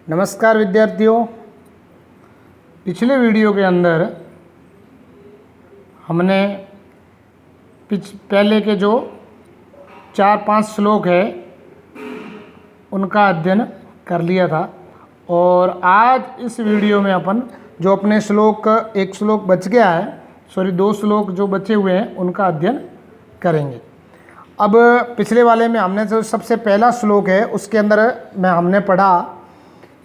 नमस्कार विद्यार्थियों। पिछले वीडियो के अंदर हमने पहले के जो 4-5 श्लोक है उनका अध्ययन कर लिया था और आज इस वीडियो में अपन जो अपने एक श्लोक बच गया है, 2 श्लोक जो बचे हुए हैं उनका अध्ययन करेंगे। अब पिछले वाले में हमने जो सबसे पहला श्लोक है उसके अंदर हमने पढ़ा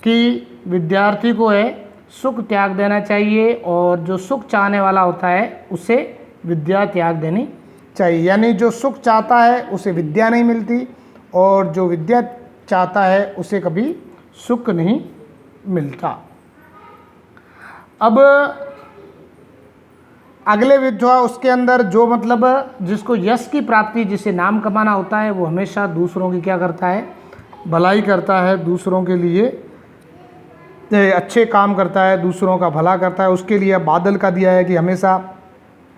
कि विद्यार्थी को है सुख त्याग देना चाहिए और जो सुख चाहने वाला होता है उसे विद्या त्याग देनी चाहिए। यानी जो सुख चाहता है उसे विद्या नहीं मिलती और जो विद्या चाहता है उसे कभी सुख नहीं मिलता। अब अगले विद्या उसके अंदर जो मतलब जिसको यश की प्राप्ति, जिसे नाम कमाना होता है, वो हमेशा दूसरों की क्या करता है, भलाई करता है, दूसरों के लिए अच्छे काम करता है, दूसरों का भला करता है। उसके लिए बादल का दिया है कि हमेशा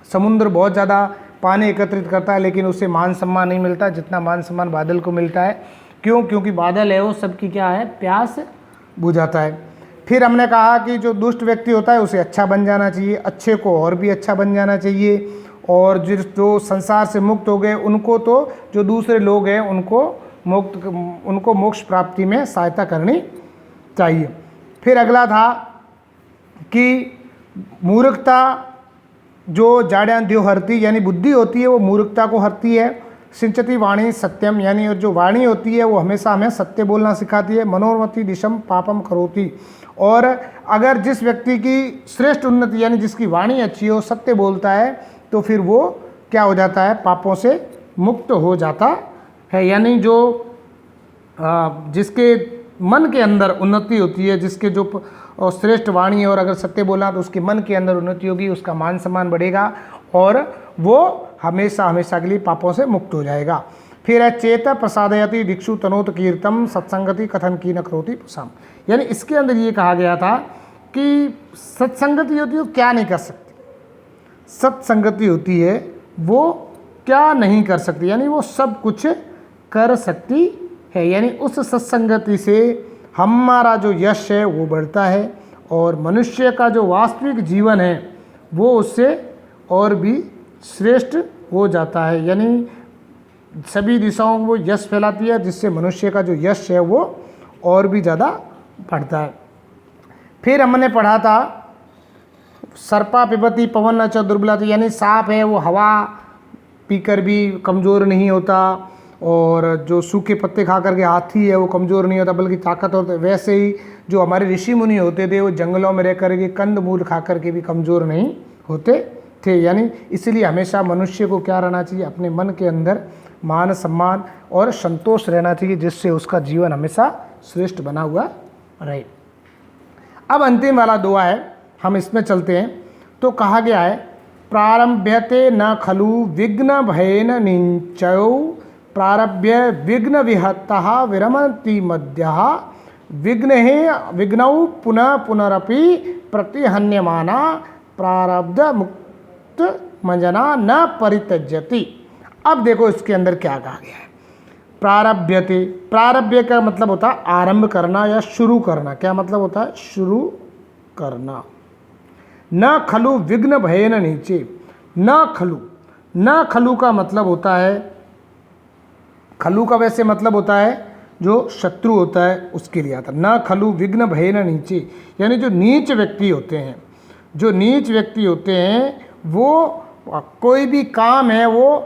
समुद्र बहुत ज़्यादा पानी एकत्रित करता है लेकिन उसे मान सम्मान नहीं मिलता जितना मान सम्मान बादल को मिलता है। क्यों? क्योंकि बादल है वो सबकी क्या है, प्यास बुझाता है। फिर हमने कहा कि जो दुष्ट व्यक्ति होता है उसे अच्छा बन जाना चाहिए, अच्छे को और भी अच्छा बन जाना चाहिए, और जो संसार से मुक्त हो गए उनको तो जो दूसरे लोग हैं उनको मोक्ष प्राप्ति में सहायता करनी चाहिए। फिर अगला था कि मूर्खता जो जाड्यांत्यो हरती, यानी बुद्धि होती है वो मूर्खता को हरती है। सिंचती वाणी सत्यम, यानी जो वाणी होती है वो हमेशा हमें सत्य बोलना सिखाती है। मनोरमति दिशम पापम करोति, और अगर जिस व्यक्ति की श्रेष्ठ उन्नति यानी जिसकी वाणी अच्छी हो, सत्य बोलता है, तो फिर वो क्या हो जाता है, पापों से मुक्त हो जाता है। यानी जो जिसके मन के अंदर उन्नति होती है, जिसके जो श्रेष्ठ वाणी है और अगर सत्य बोला तो उसके मन के अंदर उन्नति होगी, उसका मान सम्मान बढ़ेगा और वो हमेशा हमेशा के लिए पापों से मुक्त हो जाएगा। फिर है चेत प्रसादयति दिक्षु तनोत कीर्तम सत्संगति कथन की न करोति प्रसाम। यानी इसके अंदर ये कहा गया था कि सत्संगति होती है वो क्या नहीं कर सकती, सत्संगति होती है वो क्या नहीं कर सकती, यानी वो सब कुछ कर सकती है। यानी उस सत्संगति से हमारा जो यश है वो बढ़ता है और मनुष्य का जो वास्तविक जीवन है वो उससे और भी श्रेष्ठ हो जाता है। यानी सभी दिशाओं में वो यश फैलाती है जिससे मनुष्य का जो यश है वो और भी ज़्यादा बढ़ता है। फिर हमने पढ़ा था सर्पा पिबती पवन न च दुर्बलति, यानी सांप है वो हवा पीकर भी कमज़ोर नहीं होता और जो सूखे पत्ते खा करके हाथी है वो कमज़ोर नहीं होता बल्कि ताकतवर। वैसे ही जो हमारे ऋषि मुनि होते थे वो जंगलों में रह करके कंद मूल खा करके भी कमज़ोर नहीं होते थे। यानी इसलिए हमेशा मनुष्य को क्या रहना चाहिए, अपने मन के अंदर मान सम्मान और संतोष रहना चाहिए जिससे उसका जीवन हमेशा श्रेष्ठ बना हुआ रहे। अब अंतिम वाला दुआ है, हम इसमें चलते हैं। तो कहा गया है प्रारंभ्यते न खलु विघ्न भयेन निंचयो प्रारभ्य विघ्न विहतः विरमति मध्यः विघ्नौ पुनः पुनरपि प्रतिहन्यमाना प्रारब्ध मुक्त मंजना न परित्यज्यति। अब देखो इसके अंदर क्या कहा गया है। प्रारभ्यते, प्रारभ्य का मतलब होता है आरंभ करना या शुरू करना। क्या मतलब होता है? शुरू करना। न खलु विघ्न भयेन नीचे, न खलु, न खलु का मतलब होता है, खलु का वैसे मतलब होता है जो शत्रु होता है उसके लिए आता है। न खलु विघ्न भयेन नीचे, यानी जो नीच व्यक्ति होते हैं, जो नीच व्यक्ति होते हैं वो कोई भी काम है वो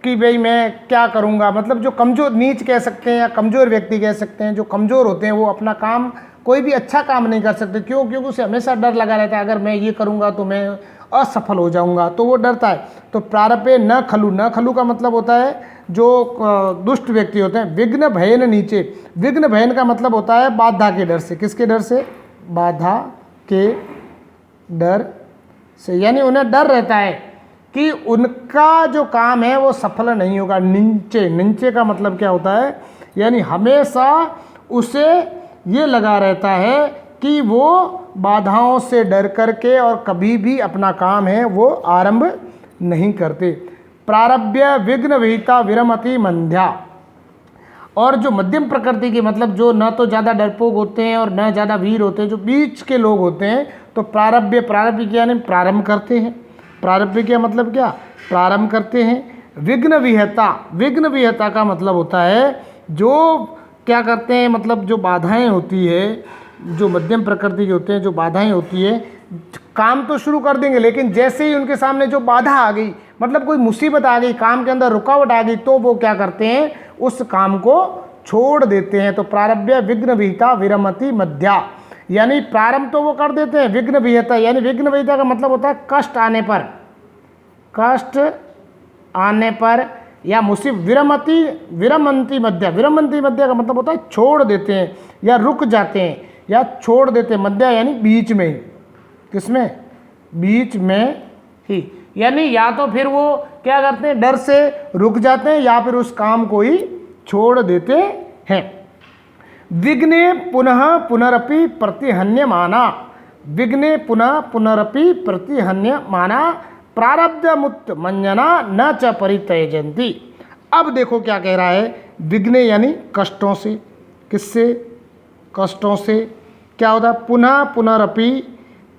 कि भाई मैं क्या करूँगा, मतलब जो कमज़ोर, नीच कह सकते हैं या कमज़ोर व्यक्ति कह सकते हैं, जो कमज़ोर होते हैं वो अपना काम, कोई भी अच्छा काम नहीं कर सकते। क्यों? क्योंकि उसे हमेशा डर लगा रहता है अगर मैं ये करूँगा तो मैं असफल हो जाऊँगा, तो वो डरता है। तो प्रारब्धे न खलु, न खलु का मतलब होता है जो दुष्ट व्यक्ति होते हैं। विघ्न भयेन नीचे, विघ्न भयन का मतलब होता है बाधा के डर से। किसके डर से? बाधा के डर से, यानी उन्हें डर रहता है कि उनका जो काम है वो सफल नहीं होगा। निंचे, निंचे का मतलब क्या होता है, यानी हमेशा उसे ये लगा रहता है कि वो बाधाओं से डर करके और कभी भी अपना काम है वो आरंभ नहीं करते। प्रारभ्य विघ्न विहिता विरमति मंध्या। और जो मध्यम प्रकृति के मतलब जो न तो ज़्यादा डरपोक होते हैं और न ज़्यादा वीर होते हैं, जो बीच के लोग होते हैं, तो प्रारब्ध क्या यानी प्रारंभ करते हैं। प्रारब्ध क्या मतलब क्या, प्रारंभ करते हैं। विघ्न विहता का मतलब होता है जो क्या करते हैं, मतलब जो बाधाएं होती है, जो मध्यम प्रकृति के होते हैं, जो बाधाएं होती है, काम तो शुरू कर देंगे लेकिन जैसे ही उनके सामने जो बाधा आ गई, मतलब कोई मुसीबत आ गई, काम के अंदर रुकावट आ गई, तो वो क्या करते हैं, उस काम को छोड़ देते हैं। तो प्रारब्ध विघ्न विहिता विरमति मध्या, यानी प्रारंभ तो वो कर देते हैं। विघ्न विहिता यानी विघ्न विहिता का मतलब होता है कष्ट आने पर या विरमंती मध्य का मतलब होता है छोड़ देते हैं या रुक जाते हैं या छोड़ देते हैं। मध्य यानी बीच में ही, किसमें, बीच में ही, यानी या तो फिर वो क्या करते हैं, डर से रुक जाते हैं या फिर उस काम को ही छोड़ देते हैं। विघ्ने पुनः पुनरपि प्रतिहन्यमाना, विघ्ने पुनः पुनरपि प्रतिहन्यमाना प्रारब्धमुक्त मंजना न च परित्यजन्ति। अब देखो क्या कह रहा है, विघ्ने यानी कष्टों से, किससे, कष्टों से। क्या होता है, पुनः पुनरपि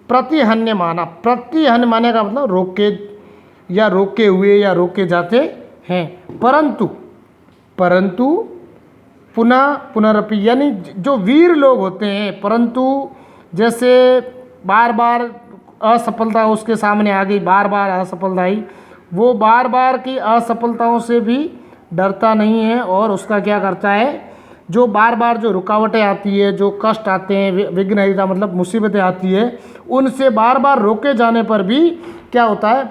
प्रतिहन्यमाना, प्रतिहन्यमाने का मतलब रोके या रोके हुए या रोके जाते हैं। परंतु पुनः पुनरपि यानी जो वीर लोग होते हैं, परंतु जैसे बार बार असफलता उसके सामने आ गई, बार बार असफलता आई, वो बार बार की असफलताओं से भी डरता नहीं है और उसका क्या करता है, जो बार बार जो रुकावटें आती है, जो कष्ट आते हैं, विघ्न मतलब मुसीबतें आती है, उनसे बार बार रोके जाने पर भी क्या होता है,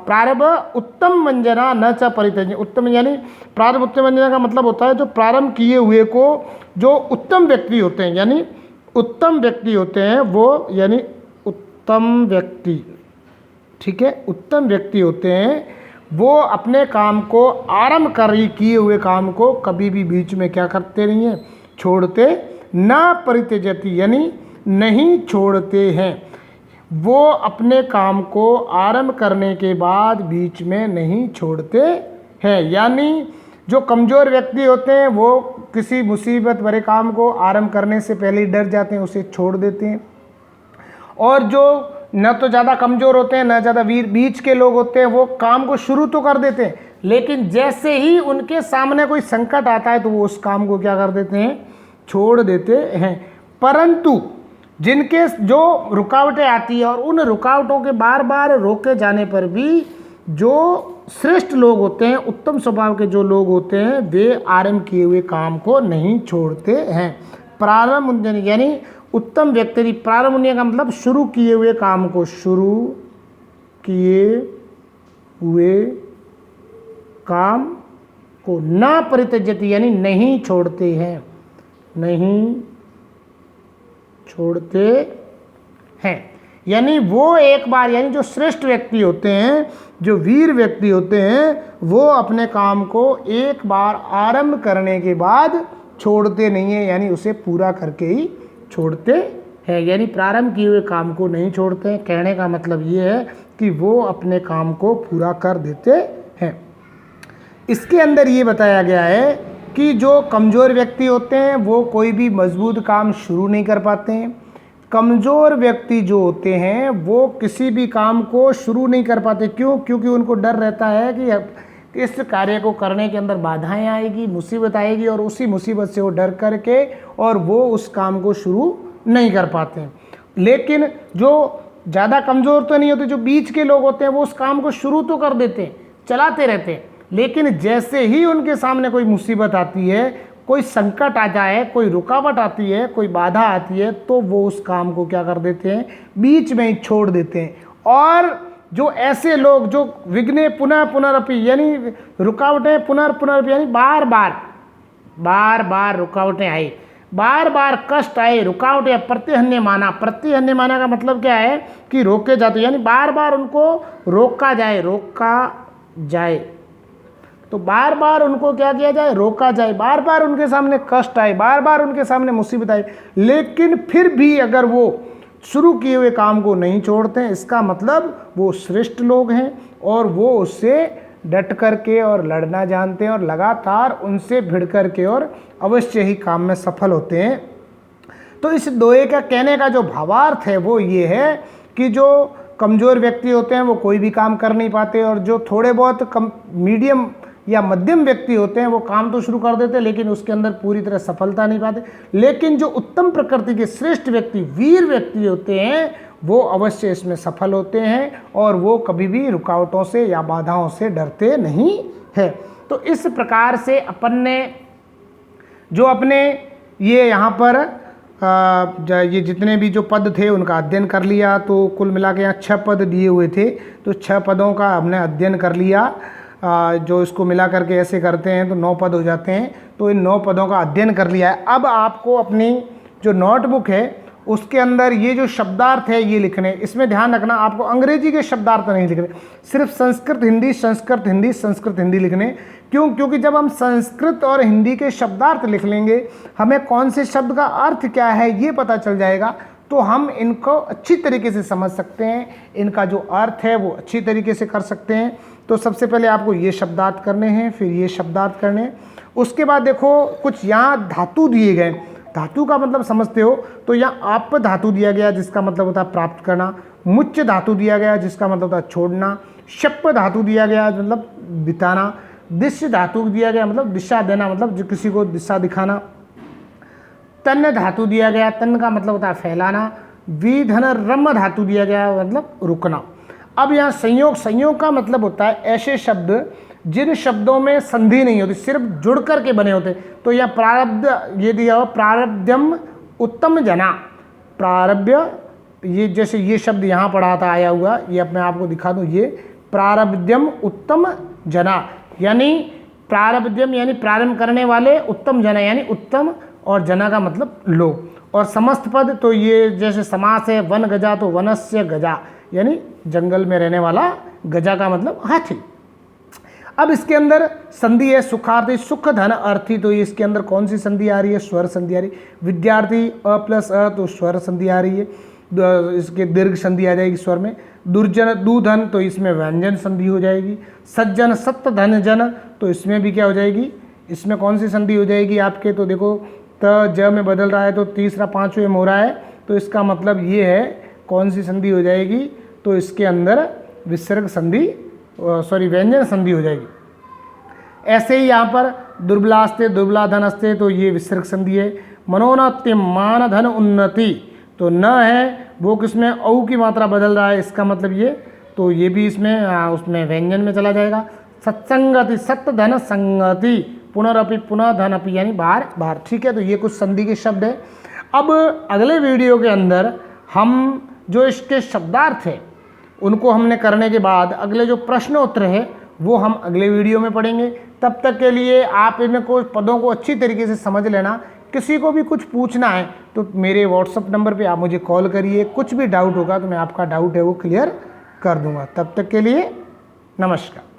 प्रारब्ध उत्तम मंजना न च परित्यज। उत्तम यानी प्रारब्ध उत्तम मंजना का मतलब होता है जो प्रारंभ किए हुए को जो उत्तम व्यक्ति होते हैं, यानी उत्तम व्यक्ति होते हैं वो, यानी उत्तम व्यक्ति, ठीक है, उत्तम व्यक्ति होते हैं वो अपने काम को आरंभ किए हुए काम को कभी भी बीच में क्या करते नहीं हैं, छोड़ते न परित्यजति, यानी नहीं छोड़ते हैं। वो अपने काम को आरंभ करने के बाद बीच में नहीं छोड़ते हैं। यानी जो कमज़ोर व्यक्ति होते हैं वो किसी मुसीबत भरे काम को आरंभ करने से पहले ही डर जाते हैं, उसे छोड़ देते हैं। और जो न तो ज़्यादा कमज़ोर होते हैं न ज़्यादा वीर, बीच के लोग होते हैं, वो काम को शुरू तो कर देते हैं लेकिन जैसे ही उनके सामने कोई संकट आता है तो वो उस काम को क्या कर देते हैं, छोड़ देते हैं। परंतु जिनके जो रुकावटें आती है और उन रुकावटों के बार बार रोके जाने पर भी जो श्रेष्ठ लोग होते हैं, उत्तम स्वभाव के जो लोग होते हैं, वे आरंभ किए हुए काम को नहीं छोड़ते हैं। प्रारंभ यानी उत्तम व्यक्ति, प्रारंभ का मतलब शुरू किए हुए काम को, शुरू किए हुए काम को न परित्यजति यानी नहीं छोड़ते हैं, नहीं छोड़ते हैं। यानी वो एक बार, यानी जो श्रेष्ठ व्यक्ति होते हैं, जो वीर व्यक्ति होते हैं, वो अपने काम को एक बार आरंभ करने के बाद छोड़ते नहीं है, यानी उसे पूरा करके ही छोड़ते हैं। यानी प्रारंभ किए हुए काम को नहीं छोड़ते हैं। कहने का मतलब ये है कि वो अपने काम को पूरा कर देते हैं। इसके अंदर ये बताया गया है कि जो कमज़ोर व्यक्ति होते हैं वो कोई भी मजबूत काम शुरू नहीं कर पाते हैं। कमज़ोर व्यक्ति जो होते हैं वो किसी भी काम को शुरू नहीं कर पाते। क्यों? क्योंकि उनको डर रहता है कि इस कार्य को करने के अंदर बाधाएं आएगी, मुसीबत आएगी और उसी मुसीबत से वो डर करके और वो उस काम को शुरू नहीं कर पाते हैं। लेकिन जो ज़्यादा कमज़ोर तो नहीं होते, जो बीच के लोग होते हैं, वो उस काम को शुरू तो कर देते हैं, चलाते रहते हैं, लेकिन जैसे ही उनके सामने कोई मुसीबत आती है, कोई संकट आ जाए, कोई रुकावट आती है, कोई बाधा आती है, तो वो उस काम को क्या कर देते हैं, बीच में ही छोड़ देते हैं। और जो ऐसे लोग जो विघ्ने पुनः पुनरपि यानी रुकावटें पुनर्पुनरपि यानी बार बार रुकावटें आई, बार बार कष्ट आए, रुकावटें, प्रतिहन्य माना का मतलब क्या है कि रोके जाते, यानी बार बार उनको रोका जाए, तो बार बार उनको क्या किया जाए, रोका जाए, बार बार उनके सामने कष्ट आए, बार बार उनके सामने मुसीबत आए, लेकिन फिर भी अगर वो शुरू किए हुए काम को नहीं छोड़ते हैं, इसका मतलब वो श्रेष्ठ लोग हैं और वो उससे डट करके और लड़ना जानते हैं और लगातार उनसे भिड़ करके और अवश्य ही काम में सफल होते हैं। तो इस दोहे का कहने का जो भावार्थ है वो ये है कि जो कमज़ोर व्यक्ति होते हैं वो कोई भी काम कर नहीं पाते, और जो थोड़े बहुत मीडियम या मध्यम व्यक्ति होते हैं वो काम तो शुरू कर देते हैं लेकिन उसके अंदर पूरी तरह सफलता नहीं पाते। लेकिन जो उत्तम प्रकृति के श्रेष्ठ व्यक्ति, वीर व्यक्ति होते हैं वो अवश्य इसमें सफल होते हैं और वो कभी भी रुकावटों से या बाधाओं से डरते नहीं है। तो इस प्रकार से अपन ने जो अपने ये यहाँ पर ये जितने भी जो पद थे उनका अध्ययन कर लिया। तो कुल मिला के यहाँ 6 पद दिए हुए थे, तो 6 पदों का हमने अध्ययन कर लिया। जो इसको मिला करके ऐसे करते हैं तो 9 पद हो जाते हैं। तो इन 9 पदों का अध्ययन कर लिया है। अब आपको अपनी जो नोटबुक है उसके अंदर ये जो शब्दार्थ है ये लिखने। इसमें ध्यान रखना आपको अंग्रेजी के शब्दार्थ नहीं लिखने, सिर्फ संस्कृत हिंदी संस्कृत हिंदी संस्कृत हिंदी लिखने। क्यों? क्योंकि जब हम संस्कृत और हिंदी के शब्दार्थ लिख लेंगे, हमें कौन से शब्द का अर्थ क्या है ये पता चल जाएगा, तो हम इनको अच्छी तरीके से समझ सकते हैं, इनका जो अर्थ है वो अच्छी तरीके से कर सकते हैं। तो सबसे पहले आपको ये शब्दार्थ करने हैं, फिर ये शब्दार्थ करने हैं। उसके बाद देखो कुछ यहाँ धातु दिए गए। धातु का मतलब समझते हो, तो यहाँ आप धातु दिया गया जिसका मतलब होता है प्राप्त करना, मुच्च धातु दिया गया जिसका मतलब होता है छोड़ना, शप धातु दिया गया मतलब बिताना, दिश धातु दिया गया मतलब दिशा देना, मतलब जो किसी को दिशा दिखाना, तन धातु दिया गया, तन का मतलब होता है फैलाना, विधन रम धातु दिया गया मतलब रुकना। अब यहाँ संयोग, संयोग का मतलब होता है ऐसे शब्द जिन शब्दों में संधि नहीं होती, सिर्फ जुड़ कर के बने होते। तो यह प्रारब्ध ये दिया हुआ, प्रारब्ध्यम उत्तम जना, प्रारब्ध्य, ये जैसे ये शब्द यहाँ पढ़ा था आया हुआ, ये अपने आप को दिखा दूँ, ये प्रारब्ध्यम उत्तम जना, यानी प्रारब्ध्यम यानी प्रारंभ करने वाले, उत्तम जना यानी उत्तम, और जना का मतलब लोग। और समस्त पद तो ये जैसे समास है, वन गजा तो वनस्य गजा यानी जंगल में रहने वाला, गजा का मतलब हाथी। अब इसके अंदर संधि है सुखार्थी, सुख धन अर्थी, तो ये इसके अंदर कौन सी संधि आ रही है? स्वर संधि आ रही है। विद्यार्थी अ प्लस अ तो स्वर संधि आ रही है, इसके दीर्घ संधि आ जाएगी स्वर में। दुर्जन दूधन तो इसमें व्यंजन संधि हो जाएगी। सज्जन सत्य धन जन तो इसमें भी क्या हो जाएगी? इसमें कौन सी संधि हो जाएगी आपके? तो देखो त ज में बदल रहा है तो तीसरा पाँचवें में हो रहा है, तो इसका मतलब ये है कौन सी संधि हो जाएगी? तो इसके अंदर विसर्ग संधि, सॉरी व्यंजन संधि हो जाएगी। ऐसे ही यहाँ पर दुर्बलास्ते दुर्बला धनस्ते तो ये विसर्ग संधि है। मनोन्नति मान धन उन्नति तो न है वो किसमें औ की मात्रा बदल रहा है, इसका मतलब ये, तो ये भी इसमें उसमें व्यंजन में चला जाएगा। सत्संगति सत्य धन संगति पुनरअपि पुनः धन अपि यानी बार बार। ठीक है, तो ये कुछ संधि के शब्द है। अब अगले वीडियो के अंदर हम जो इसके शब्दार्थ है उनको हमने करने के बाद अगले जो प्रश्न उत्तर है वो हम अगले वीडियो में पढ़ेंगे। तब तक के लिए आप इनको पदों को अच्छी तरीके से समझ लेना। किसी को भी कुछ पूछना है तो मेरे व्हाट्सअप नंबर पे आप मुझे कॉल करिए, कुछ भी डाउट होगा तो मैं आपका डाउट है वो क्लियर कर दूंगा। तब तक के लिए नमस्कार।